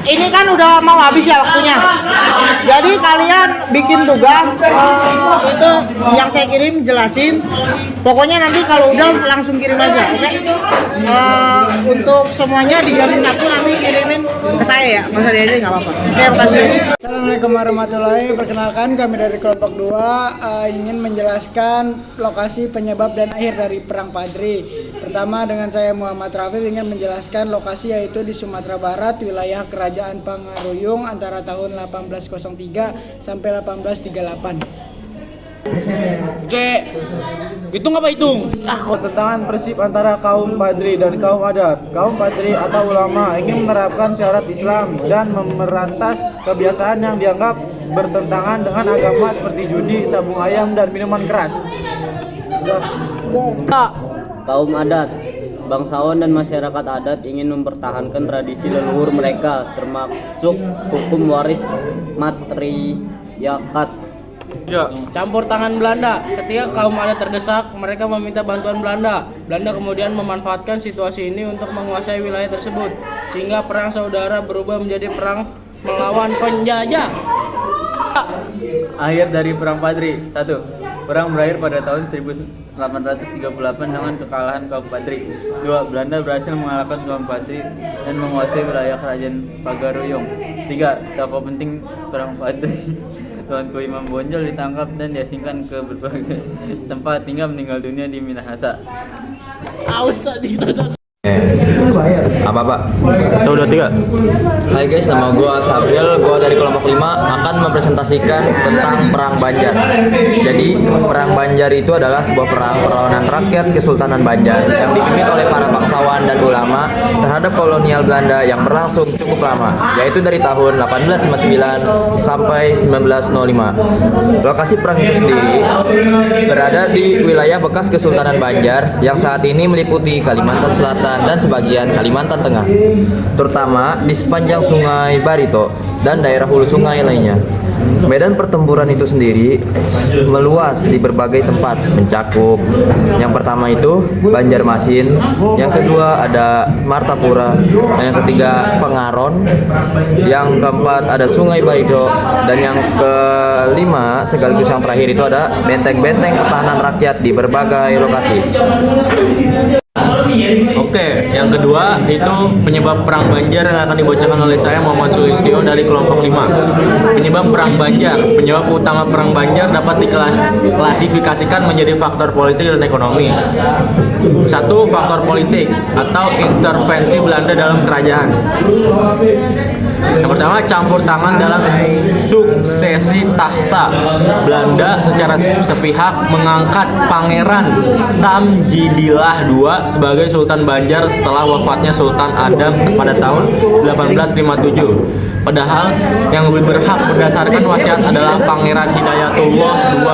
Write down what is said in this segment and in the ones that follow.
ini kan udah mau habis ya waktunya. Jadi kalian bikin tugas itu yang saya kirim jelasin. Pokoknya nanti kalau udah langsung kirim aja, oke? Untuk semuanya di hari Sabtu nanti kirimin ke saya ya, nggak usah diajarin nggak apa-apa. Oke, terima kasih. Assalamualaikum warahmatullahi wabarakatuh. Perkenalkan kami dari kelompok 2 ingin menjelaskan lokasi penyebab dan akhir dari Perang Padri. Pertama dengan saya Muhammad Rafi ingin menjelaskan lokasi yaitu di Sumatera Barat, wilayah Kerajaan Pangaruyung antara tahun 1803 sampai 1838. Oke, hitung apa hitung? Pertentangan prinsip antara kaum Padri dan kaum adat. Kaum Padri atau ulama ingin menerapkan syariat Islam dan memerantas kebiasaan yang dianggap bertentangan dengan agama seperti judi, sabung ayam, dan minuman keras. Kaum adat, bangsawan dan masyarakat adat ingin mempertahankan tradisi leluhur mereka, termasuk hukum waris matriarkat. Campur tangan Belanda. Ketika kaum adat terdesak, mereka meminta bantuan Belanda. Belanda kemudian memanfaatkan situasi ini untuk menguasai wilayah tersebut, sehingga perang saudara berubah menjadi perang melawan penjajah. Akhir dari Perang Padri. 1. Perang berakhir pada tahun 1838 dengan kekalahan kaum Padri. 2. Belanda berhasil mengalahkan kaum Padri dan menguasai wilayah kerajaan Pagaruyung. 3. Tokoh penting Perang Padri Tuanku Imam Bonjol ditangkap dan diasingkan ke berbagai tempat hingga meninggal dunia di Minahasa. Apa Pak? Udah 3. Hai guys, nama gua Sabril, gua dari kelompok 5 akan mempresentasikan tentang Perang Banjar. Jadi, Perang Banjar itu adalah sebuah perang perlawanan rakyat Kesultanan Banjar yang dipimpin oleh para bangsawan dan ulama terhadap kolonial Belanda yang berlangsung cukup lama, yaitu dari tahun 1859 sampai 1905. Lokasi perang itu sendiri berada di wilayah bekas Kesultanan Banjar yang saat ini meliputi Kalimantan Selatan dan sebagian Kalimantan Tengah, terutama di sepanjang Sungai Barito dan daerah hulu sungai lainnya. Medan pertempuran itu sendiri meluas di berbagai tempat, mencakup yang pertama itu Banjarmasin, yang kedua ada Martapura, yang ketiga Pengaron, yang keempat ada Sungai Barito, dan yang kelima sekaligus yang terakhir itu ada benteng-benteng pertahanan rakyat di berbagai lokasi. Oke, yang kedua itu penyebab perang Banjar yang akan dibacakan oleh saya Muhammad Sulistyo dari kelompok 5. Penyebab perang Banjar. Penyebab utama perang Banjar dapat diklasifikasikan menjadi faktor politik dan ekonomi. 1. Faktor politik atau intervensi Belanda dalam kerajaan. Yang pertama, campur tangan dalam suksesi tahta. Belanda secara sepihak mengangkat Pangeran Tamjidillah II sebagai Sultan Banjar setelah wafatnya Sultan Adam pada tahun 1857. Padahal yang lebih berhak berdasarkan wasiat adalah Pangeran Hidayatullah II.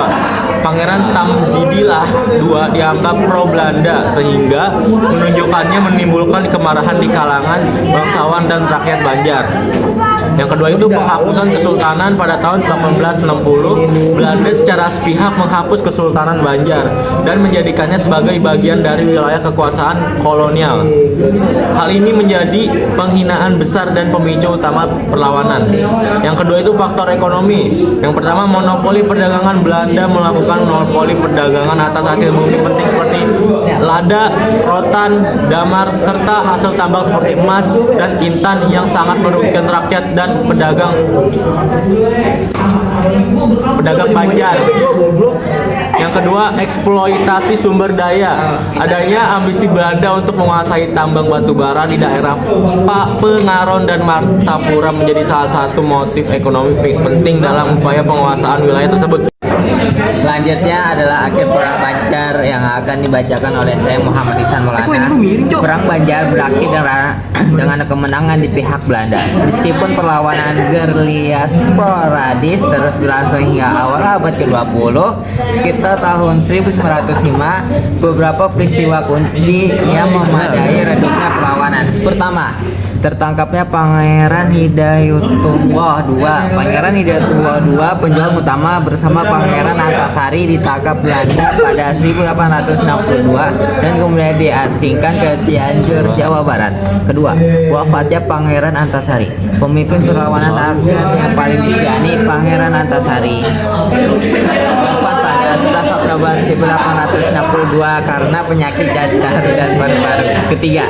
Pangeran Tamjidillah II dianggap pro Belanda sehingga menunjukkannya menimbulkan kemarahan di kalangan bangsawan dan rakyat Banjar. Yang kedua itu penghapusan kesultanan pada tahun 1860. Belanda secara sepihak menghapus Kesultanan Banjar dan menjadikannya sebagai bagian dari wilayah kekuasaan kolonial. Hal ini menjadi penghinaan besar dan pemicu utama perlawanan. Yang kedua itu faktor ekonomi. Yang pertama, monopoli perdagangan. Belanda melakukan monopoli perdagangan atas hasil bumi penting seperti lada, rotan, damar, serta hasil tambang seperti emas dan intan yang sangat merugikan rakyat dan pedagang Banjar. Yang kedua, eksploitasi sumber daya. Adanya ambisi Belanda untuk menguasai tambang batu bara di daerah Pengaron dan Martapura menjadi salah satu motif ekonomi penting dalam upaya penguasaan wilayah tersebut. Selanjutnya adalah akhir Perang Banjar yang akan dibacakan oleh saya Muhammad Ihsan Maulana. Perang Banjar berakhir dengan kemenangan di pihak Belanda. Meskipun perlawanan gerilya sporadis terus berlangsung hingga awal abad ke-20, sekitar tahun 1905, beberapa peristiwa kunci yang memadai redupnya perlawanan. Pertama, tertangkapnya Pangeran Hidayatullah II. Pangeran Hidayatullah II, penjual utama bersama Pangeran Antasari ditangkap Belanda pada 1862 dan kemudian diasingkan ke Cianjur, Jawa Barat. Kedua, wafatnya Pangeran Antasari, pemimpin perlawanan rakyat yang paling disegani. Pangeran Antasari wafat pada 11 Oktober 1862 karena penyakit cacar dan paru-paru. Ketiga,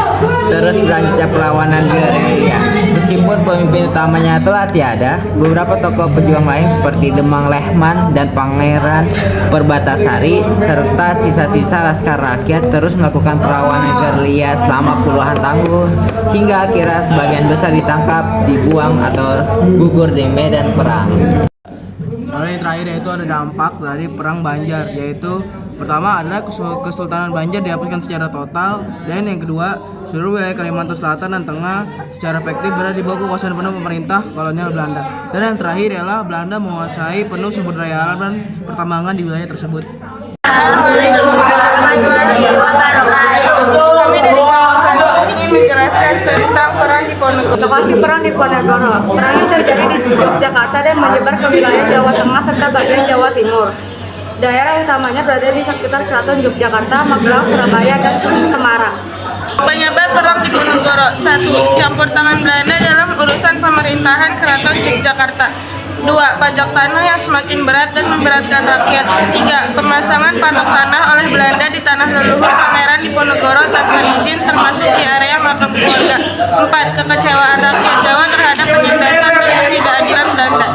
terus berlanjutnya perlawanan gerilya. Meskipun pemimpin utamanya telah tiada, beberapa tokoh pejuang lain seperti Demang Lehman dan Pangeran Perbatasari serta sisa-sisa laskar rakyat terus melakukan perlawanan gerilya selama puluhan tahun hingga akhirnya sebagian besar ditangkap, dibuang atau gugur di medan perang. Lalu yang terakhir yaitu ada dampak dari perang Banjar, yaitu pertama adalah Kesultanan Banjar dihapuskan secara total, dan yang kedua seluruh wilayah Kalimantan Selatan dan Tengah secara efektif berada di bawah kekuasaan penuh pemerintah kolonial Belanda. Dan yang terakhir ialah Belanda menguasai penuh sumber daya alam dan pertambangan di wilayah tersebut. Assalamualaikum warahmatullahi wabarakatuh. Kami dari kelas 1 ingin menjelaskan tentang perang di Ponegoro. Lokasi perang di Ponegoro. Perang ini terjadi di Yogyakarta dan menyebar ke wilayah Jawa Tengah serta bagian Jawa Timur. Daerah utamanya berada di sekitar Keraton Yogyakarta, Magelang, Surabaya, dan Semarang. Penyebab perang di Ponegoro: 1. Campur tangan Belanda dalam urusan pemerintahan Keraton Yogyakarta. 2. Pajak tanah yang semakin berat dan memberatkan rakyat. 3. Pemasangan patok tanah oleh Belanda di tanah leluhur Pangeran Diponegoro tanpa izin, termasuk di area makam keluarga. 4. Kekecewaan rakyat Jawa terhadap penindasan dan ketidakadilan Belanda.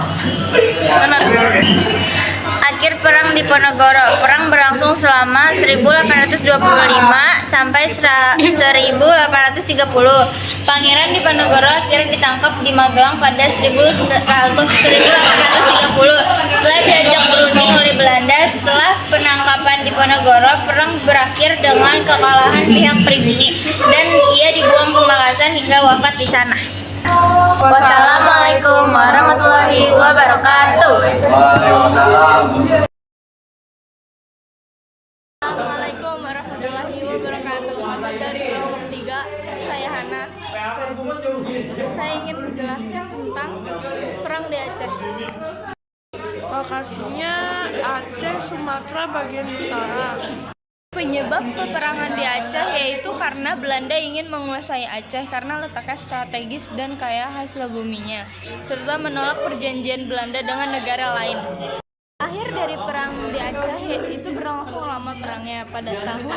Akhir perang di Ponegoro. Perang berlangsung selama 1825 sampai 1830. Pangeran Diponegoro akhirnya ditangkap di Magelang pada 1830 setelah diajak berunding oleh Belanda. Setelah penangkapan Diponegoro, perang berakhir dengan kekalahan pihak pribumi dan ia dibuang ke Makassar hingga wafat di sana. Wassalamualaikum warahmatullahi wabarakatuh. Assalamualaikum warahmatullahi wabarakatuh. Dari kelompok 3, saya Hana. Saya ingin menjelaskan tentang perang di Aceh. Lokasinya Aceh, Sumatera bagian utara. Penyebab peperangan di Aceh yaitu karena Belanda ingin menguasai Aceh karena letaknya strategis dan kaya hasil buminya, serta menolak perjanjian Belanda dengan negara lain. Akhir dari perang di Aceh itu berlangsung lama perangnya pada tahun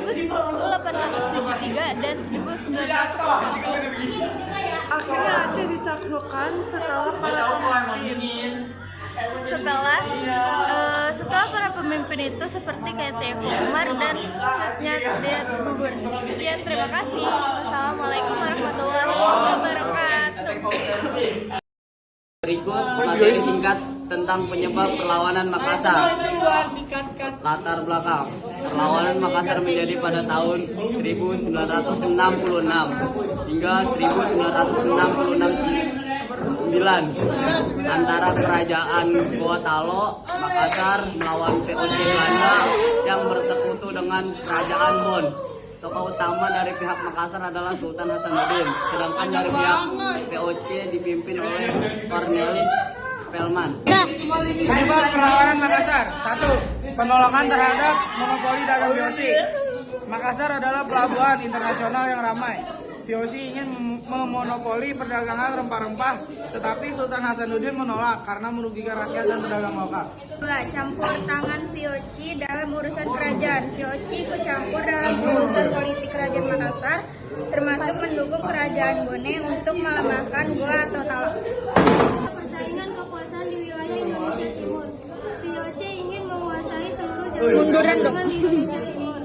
1873 dan 1940. Akhirnya Aceh ditaklukkan setelah para pemimpin. Setelah para pemimpin itu seperti kayak Teuku Umar dan Cutnya dia gugur. Sekian, terima kasih. Wassalamualaikum warahmatullahi wabarakatuh. Berikut materi singkat tentang penyebab perlawanan Makassar. Latar belakang perlawanan Makassar menjadi pada tahun 1966 hingga 1969 antara kerajaan Gorontalo Makassar melawan VOC Belanda yang bersekutu dengan kerajaan Bon. Tokoh utama dari pihak Makassar adalah Sultan Hasanuddin, sedangkan dari pihak VOC dipimpin oleh Cornelis Spelman. Penyebab perlawanan Makassar: 1. Penolakan terhadap monopoli dagang VOC. Makassar adalah pelabuhan internasional yang ramai. VOC ingin memonopoli perdagangan rempah-rempah, tetapi Sultan Hasanuddin menolak karena merugikan rakyat dan pedagang lokal. 2. Campur tangan VOC dalam urusan kerajaan. VOC ikut campur dalam urusan politik kerajaan Makassar, termasuk mendukung kerajaan Bone untuk melemahkan Goa atau Talak. Persaingan kekuasaan di wilayah Indonesia Timur. VOC ingin menguasai seluruh Munduran dong. perdagangan di Indonesia Timur.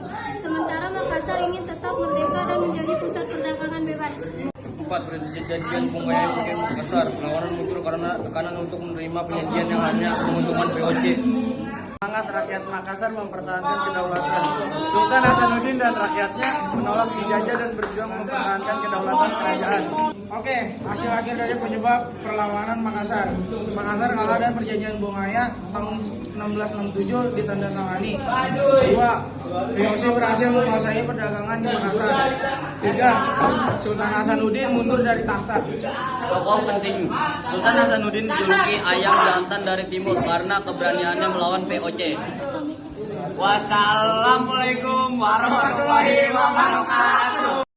Sementara Makassar ingin tetap merdeka dan menjadi pusat perdagangan bebas. 4. Perjanjian Bungaya dengan Makassar. Perlawanan muncul karena tekanan untuk menerima perjanjian yang hanya menguntungkan VOC. Semangat rakyat Makassar mempertahankan kedaulatan. Sultan Hasanuddin dan rakyatnya menolak dijajah dan berjuang mempertahankan kedaulatan kerajaan. Oke, hasil akhir dari penyebab perlawanan Makassar. Makassar kalah dan perjanjian Bungaya tahun 1667 ditandatangani. 2. VOC berhasil menguasai perdagangan di Makassar. 3. Sultan Hasanuddin mundur dari tahta. Tokoh penting. Sultan Hasanuddin dijuluki ayam jantan dari timur karena keberaniannya melawan VOC. Wassalamualaikum warahmatullahi wabarakatuh.